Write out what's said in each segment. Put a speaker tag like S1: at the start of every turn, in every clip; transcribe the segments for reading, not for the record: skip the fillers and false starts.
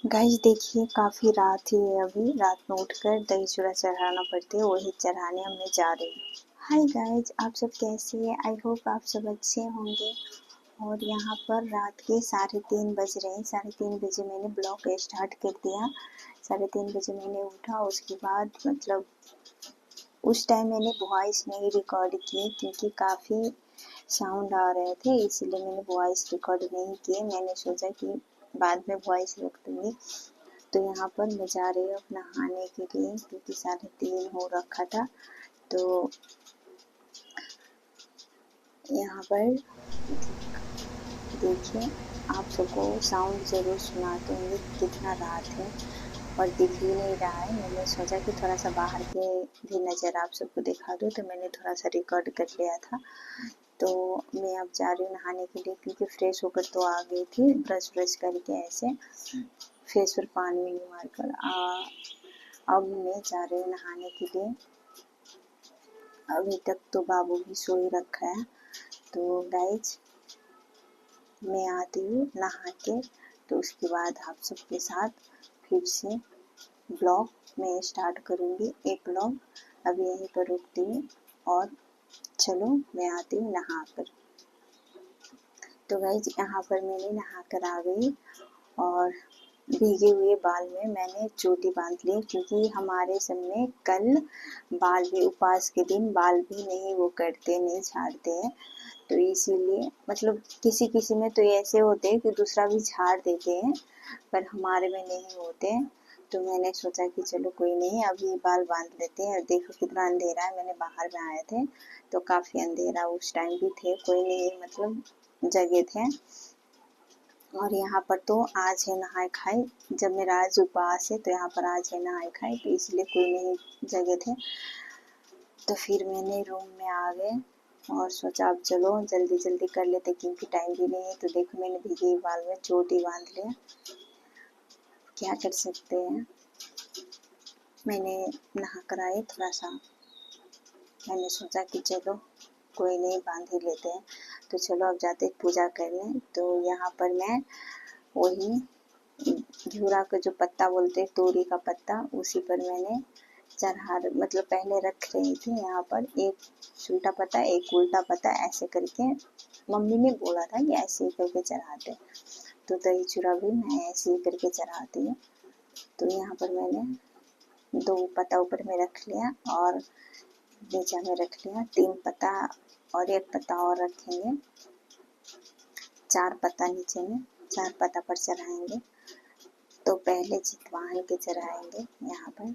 S1: Guys देखिए काफ़ी रात ही है, अभी रात में उठकर दही चूड़ा चढ़ाना पड़ते है, वही चढ़ाने हम मैं जा रही हूँ। हाय गाइस, आप सब कैसे हैं? आई होप आप सब अच्छे होंगे। और यहाँ पर रात के 3:30 बज रहे हैं। 3:30 बजे मैंने ब्लॉग स्टार्ट कर दिया। 3:30 बजे मैंने उठा, उसके बाद मतलब उस टाइम मैंने वॉइस नहीं रिकॉर्ड की क्योंकि काफ़ी साउंड आ रहे थे, इसीलिए मैंने वॉइस रिकॉर्ड नहीं किए। मैंने सोचा कि बाद में वॉइस रख दूँगी। तो यहाँ पर मैं जा रही हूँ नहाने के लिए क्योंकि 3:30 हो रखा था। तो यहाँ पर देखिए, आप सबको साउंड ज़रूर सुनाते होंगे कितना रात है और दिख भी नहीं रहा है। मैंने सोचा कि थोड़ा सा बाहर के भी नज़र आप सबको दिखा दूँ, तो मैंने थोड़ा सा रिकॉर्ड कर लिया था। तो मैं अब जा रही हूँ नहाने के लिए क्योंकि फ्रेश होकर तो आ गई थी, ब्रश ब्रश करके ऐसे फेस पर पानी वानी मार कर अब मैं जा रही हूँ नहाने के लिए। अभी तक तो बाबू भी सो ही रखा है। तो गाइज मैं आती हूँ नहा के, तो उसके बाद आप सबके साथ फिर से ब्लॉग मैं स्टार्ट करूँगी। एक ब्लॉग अभी यहीं पर रुकती हूँ और चलो मैं आती हूँ नहा कर। तो गाइज यहाँ पर मैंने नहा कर आ गई और भीगे हुए बाल में मैंने चोटी बांध ली क्योंकि हमारे सब में कल बाल भी उपवास के दिन बाल भी नहीं वो करते, नहीं झाड़ते हैं। तो इसीलिए मतलब किसी किसी में तो ऐसे होते हैं कि दूसरा भी झाड़ देते हैं, पर हमारे में नहीं होते हैं। तो मैंने सोचा कि चलो कोई नहीं, अभी बाल बांध लेते हैं। देखो कितना अंधेरा है, मैंने बाहर में आए थे तो काफ़ी अंधेरा उस टाइम भी थे, कोई नहीं मतलब जगह थे। और यहाँ पर तो आज है नहाए खाए, जब मेरा आज उपवास है तो यहाँ पर आज है नहाए खाए, तो इसलिए कोई नहीं जगह थे। तो फिर मैंने रूम में आ गए और सोचा अब चलो जल्दी जल्दी कर लेते क्योंकि टाइम भी नहीं है। तो देखो मैंने भीगे बाल में चोटी बांध लिया, क्या कर सकते हैं। मैंने नहा कर आई थोड़ा सा, मैंने सोचा कि चलो कोई नहीं बांध ही लेते हैं। तो चलो अब जाते पूजा करने। तो यहाँ पर मैं वही घिउरा का जो पत्ता बोलते हैं, तोरी का पत्ता, उसी पर मैंने चढ़ा मतलब पहले रख रही थी। यहाँ पर एक उल्टा पत्ता एक उल्टा पत्ता ऐसे करके मम्मी ने बोला था कि ऐसे ही करके चढ़ाते, तो दही चूड़ा भी मैं ऐसे ही करके चढ़ाती हूँ। तो यहाँ पर मैंने 2 पत्ता ऊपर में रख लिया और नीचे में रख लिया 3 पत्ता और 1 पत्ता और रखेंगे, 4 पत्ता नीचे में, 4 पत्ता पर चढ़ाएंगे। तो पहले चितवाहन के चढ़ाएंगे। यहाँ पर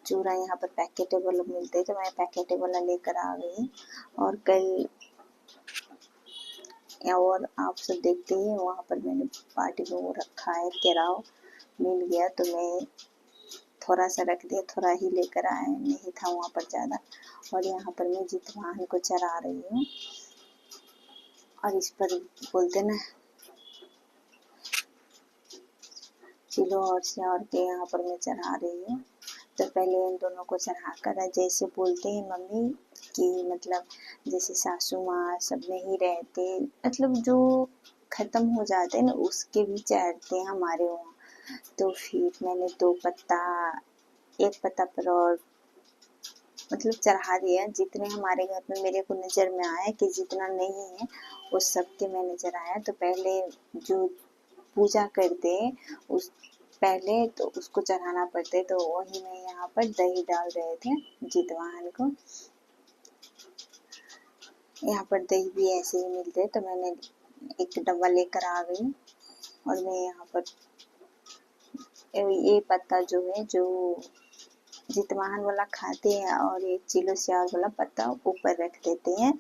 S1: चूड़ा यहाँ पर पैकेटेबल मिलते तो मैं पैकेटेबल लेकर आ गई। और कई और आप सब देखते ही वहाँ पर मैंने पार्टी में वो रखा है, केराव मिल गया तो मैं थोड़ा सा रख दिया, थोड़ा ही लेकर आए, नहीं था वहाँ पर ज़्यादा। और यहाँ पर मैं जितवाहन को चढ़ा रही हूँ और इस पर बोलते ना किलो और से और के यहाँ पर मैं चढ़ा रही हूँ। तो पहले इन दोनों को चढ़ा कर जैसे बोलते हैं मम्मी कि मतलब जैसे सासू माँ सब नहीं रहते, मतलब जो ख़त्म हो जाते हैं ना उसके भी चढ़ते हैं हमारे वहाँ। तो फिर मैंने 2 पत्ता 1 पत्ता पर और मतलब चढ़ा दिया, जितने हमारे घर में मेरे को नज़र में आया कि जितना नहीं है वो सबके मैंने चढ़ाया। तो पहले जो पूजा करते उस पहले तो उसको चढ़ाना पड़ते, तो वही मैं यहाँ पर दही डाल रहे थे जितवाहन को। यहाँ पर दही भी ऐसे ही मिलते, तो मैंने एक डब्बा लेकर आ गई और मैं यहाँ पर ये पत्ता जो है जो जितवाहन वाला खाते हैं और एक चिलो स्यार वाला पत्ता ऊपर रख देते हैं।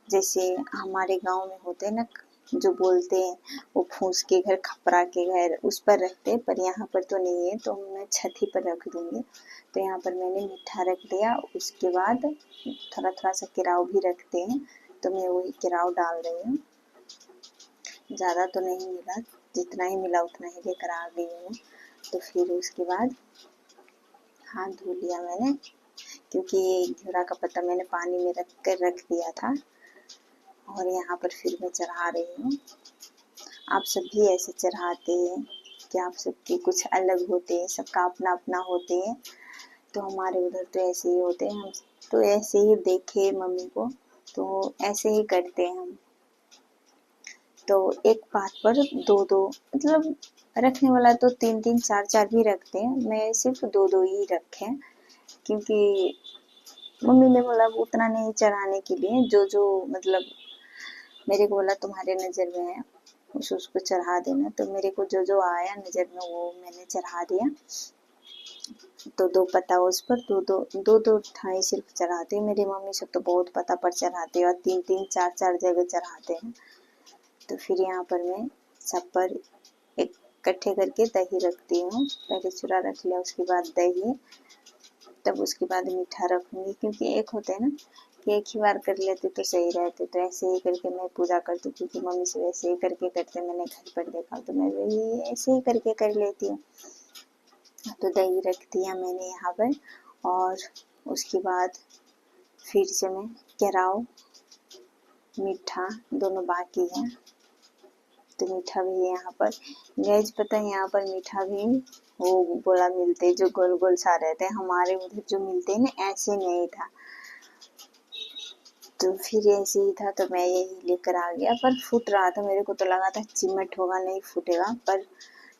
S1: जैसे हमारे गांव में होते हैं ना जो बोलते हैं वो फूस के घर खपरा के घर, उस पर रखते हैं, पर यहाँ पर तो नहीं है तो मैं छत ही पर रख दूँगी। तो यहाँ पर मैंने मीठा रख दिया, उसके बाद थोड़ा थोड़ा सा केराव भी रखते हैं तो मैं वही केराव डाल रही हूँ। ज़्यादा तो नहीं मिला, जितना ही मिला उतना ही लेकर आ गई हूँ। तो फिर उसके बाद हाथ धो लिया मैंने क्योंकि घिउरा का पत्ता मैंने पानी में रख दिया था। और यहाँ पर फिर मैं चढ़ा रही हूँ। आप सब भी ऐसे चढ़ाते हैं कि आप सबके कुछ अलग होते हैं, सबका अपना अपना होते हैं। तो हमारे उधर तो ऐसे ही होते हैं, हम तो ऐसे ही देखे मम्मी को तो ऐसे ही करते हैं हम। तो एक पात पर दो दो मतलब रखने वाला तो 3-3 4-4 भी रखते हैं, मैं सिर्फ 2-2 ही रखे, क्योंकि मम्मी ने बोला उतना नहीं चढ़ाने के लिए, जो जो मतलब मेरे को बोला तुम्हारे नज़र में है उसको चढ़ा देना। तो मेरे को जो जो आया नज़र में वो मैंने चढ़ा दिया। तो 2 पत्ता उस पर दो ठाई सिर्फ चढ़ाते हैं। मेरी मम्मी सब तो बहुत पत्ता पर चढ़ाते हैं और 3-3 4-4 जगह चढ़ाते हैं। तो फिर यहाँ पर मैं सब पर एक इकट्ठे करके दही रखती हूँ। पहले चूरा रख लिया, उसके बाद दही, तब उसके बाद मीठा रखूँगी, क्योंकि एक होते हैं ना कि एक ही बार कर लेते तो सही रहते। तो ऐसे ही करके मैं पूजा करती हूँ, क्योंकि मम्मी से वैसे ही करके करते मैंने घर पर देखा, तो मैं वही ऐसे ही करके कर लेती हूँ। तो दही रख दिया मैंने यहाँ पर, और उसके बाद फिर से मैं केराव मीठा दोनों बाकी है, तो मीठा भी है यहाँ पर। गैज पता है यहाँ पर मीठा भी वो गोला मिलते जो गोल गोल सा रहते हैं, हमारे उधर जो मिलते हैं ना ऐसे नहीं था। तो फिर ऐसे ही था तो मैं यही लेकर आ गया, पर फूट रहा था, मेरे को तो लगा था चिमट होगा नहीं फूटेगा, पर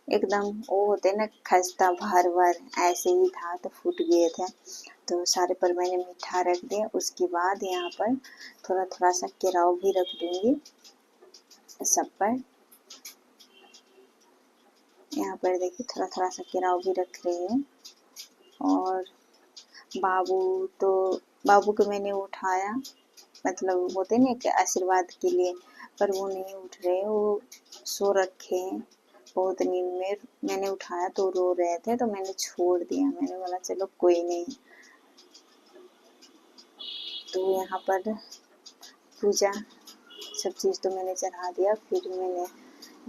S1: एकदम वो होते ना खस्ता भर भर ऐसे ही था, तो फूट गए थे। तो सारे पर मैंने मीठा रख दिया। उसके बाद यहाँ पर थोड़ा थोड़ा सा केराव भी रख दूंगी सब पर। यहाँ पर देखिए थोड़ा थोड़ा सा केराव भी रख रही हूँ। और बाबू को मैंने उठाया, मतलब होते ना कि आशीर्वाद के लिए, पर वो नहीं उठ रहे, वो सो रखे हैं बहुत नींद में। मैंने उठाया तो रो रहे थे, तो मैंने छोड़ दिया, मैंने बोला चलो कोई नहीं। तो यहाँ पर पूजा सब चीज़ तो मैंने चढ़ा दिया, फिर मैंने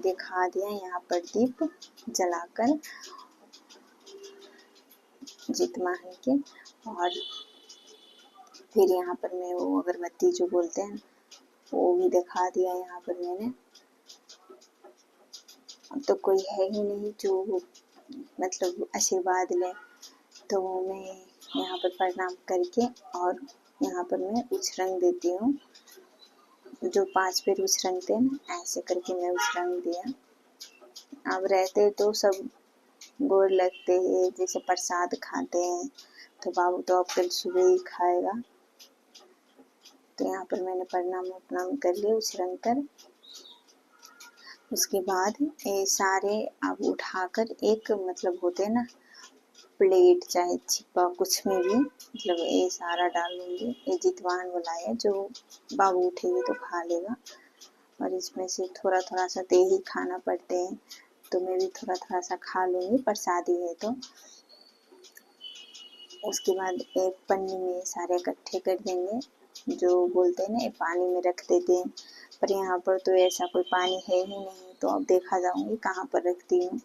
S1: दिखा दिया यहाँ पर दीप जलाकर जितवाहन के। और फिर यहाँ पर मैं वो अगरबत्ती जो बोलते हैं वो भी दिखा दिया यहाँ पर मैंने। तो कोई है ही नहीं जो मतलब आशीर्वाद ले, तो मैं यहाँ पर प्रणाम करके और यहाँ पर मैं उछरंग देती हूँ, जो 5 पेड़ उछरंगते हैं ना ऐसे करके मैं उछरंग दिया। अब रहते तो सब गोर लगते हैं, जैसे प्रसाद खाते हैं, तो बाबू तो अब कल सुबह ही खाएगा। तो यहाँ पर मैंने प्रणाम कर लिया उछरंग कर। उसके बाद ये सारे अब उठाकर एक मतलब होते हैं ना प्लेट चाहे छिपा कुछ में भी, मतलब ये सारा डालूंगी। ये जितवान बुलाया, जो बाबू उठेगी तो खा लेगा, और इसमें से थोड़ा थोड़ा सा दे ही खाना पड़ते हैं, तो मैं भी थोड़ा थोड़ा सा खा लूँगी, प्रसादी है तो। उसके बाद एक पन्नी में सारे इकट्ठे कर देंगे, जो बोलते हैं ना ये पानी में रख देते हैं, पर यहाँ पर तो ऐसा कोई पानी है ही नहीं, तो अब देखा जाऊँगी कहाँ पर रखती हूँ।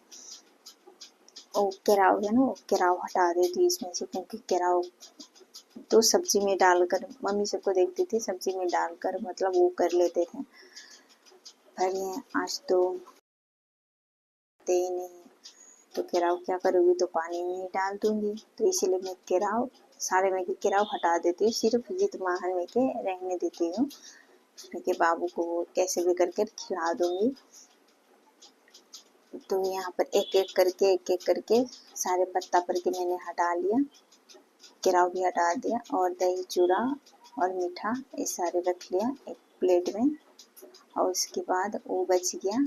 S1: वो केराव है ना, वो केराव हटा देती इसमें से, क्योंकि केराव तो सब्जी में डालकर मम्मी सबको देखती थी, सब्जी में डालकर मतलब वो कर लेते थे, पर ये आज तो दे ही नहीं, तो केराव क्या करूँगी, तो पानी में ही डाल दूंगी। तो इसीलिए मैं केराव सारे में के केराव हटा देती हूँ, सिर्फ जितवाहन में के रहने देती हूँ, उसमें के बाबू को कैसे भी करके खिला दूंगी। तो यहाँ पर एक एक करके सारे पत्ता पर के मैंने हटा लिया, केराव भी हटा दिया, और दही चूड़ा और मीठा ये सारे रख लिया एक प्लेट में। और उसके बाद वो बच गया,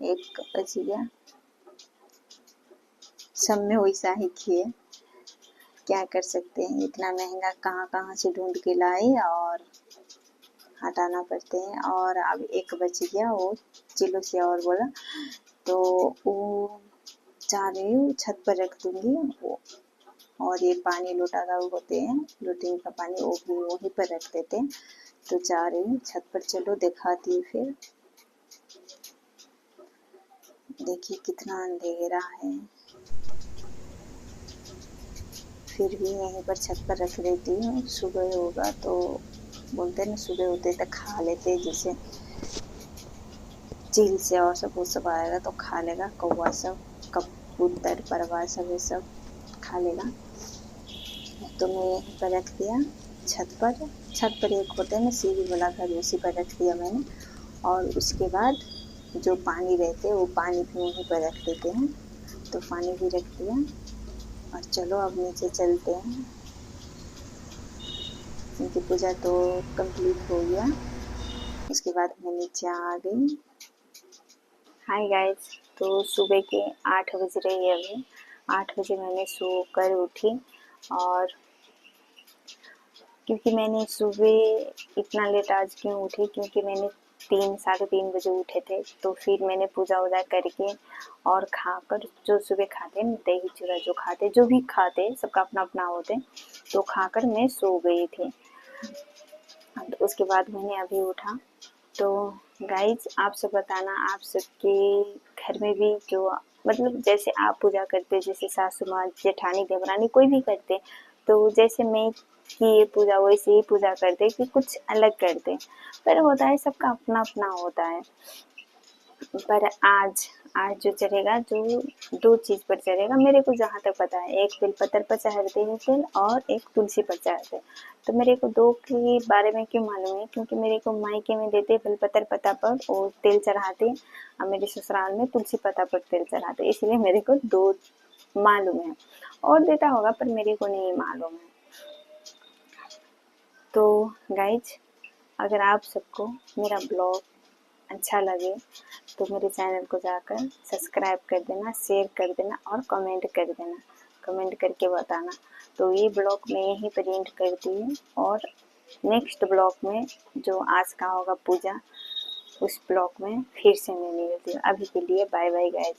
S1: एक बच गया, सब में वैसा ही किए, क्या कर सकते हैं, इतना महंगा कहाँ कहाँ से ढूंढ के लाए और हटाना पड़ते हैं। और अब एक बच गया, वो चिल्लो से और बोला, तो वो चाह रही हूँ छत पर रख दूंगी वो। और ये पानी लोटा का होते हैं, लोटे का पानी वो भी वहीं पर रख देते हैं। तो जा रही हूँ छत पर, चलो दिखाती हूँ। फिर देखिए कितना अंधेरा है, फिर भी यहीं पर छत पर रख देती हूँ, सुबह होगा तो बोलते हैं ना सुबह होते तक खा लेते, जैसे झील से और सब वो सब आएगा तो खा लेगा, कौवा सब, कबूतर परवा सब ये सब खा लेगा। तो मैं यहीं पर रख दिया छत पर। छत पर एक होते हैं ना सीढ़ी वाला घर, उसी पर रख दिया मैंने। और उसके बाद जो पानी रहते हैं वो पानी भी वहीं पर रख देते हैं, तो पानी भी रख दिया। और चलो अब नीचे चलते हैं, उनकी पूजा तो कंप्लीट हो गया। उसके बाद मैं नीचे आ गई। हाय गाइस, तो सुबह के 8 बज रही है अभी। 8 बजे मैंने सोकर उठी, और क्योंकि मैंने सुबह इतना लेट आज क्यों उठी, क्योंकि मैंने 3 साढ़े 3 बजे उठे थे। तो फिर मैंने पूजा वूजा करके और खाकर, जो सुबह खाते हैं दही चूड़ा, जो खाते जो भी खाते सबका अपना अपना होते, तो खाकर मैं सो गई थी। तो उसके बाद मैंने अभी उठा। तो गाइज आप सब बताना, आप सबके घर में भी जो मतलब जैसे आप पूजा करते, जैसे सासू माँ जेठानी देवरानी कोई भी करते, तो जैसे मैं की ये पूजा वैसे ही पूजा करते कि कुछ अलग करते, पर होता है सबका अपना अपना होता है। पर आज आज जो चढ़ेगा, जो 2 चीज़ पर चढ़ेगा मेरे को जहाँ तक पता है, एक बेलपत्र पर चढ़ते हैं तेल और एक तुलसी पर चढ़ते हैं। तो मेरे को 2 के बारे में क्यों मालूम है, क्योंकि मेरे को मायके में देते बेलपत्र पत्ता पर और तेल चढ़ाते, और मेरे ससुराल में तुलसी पत्ता पर तेल चढ़ाते, इसलिए मेरे को 2 मालूम है। और देता होगा पर मेरे को नहीं मालूम है। तो गाइज अगर आप सबको मेरा ब्लॉग अच्छा लगे तो मेरे चैनल को जाकर सब्सक्राइब कर देना, शेयर कर देना और कमेंट कर देना, कमेंट करके बताना। तो ये ब्लॉग मैं यहीं पर एंड करती हूँ, और नेक्स्ट ब्लॉग में जो आज का होगा पूजा, उस ब्लॉग में फिर से मैं मिलती हूँ। अभी के लिए बाय बाय गाइज।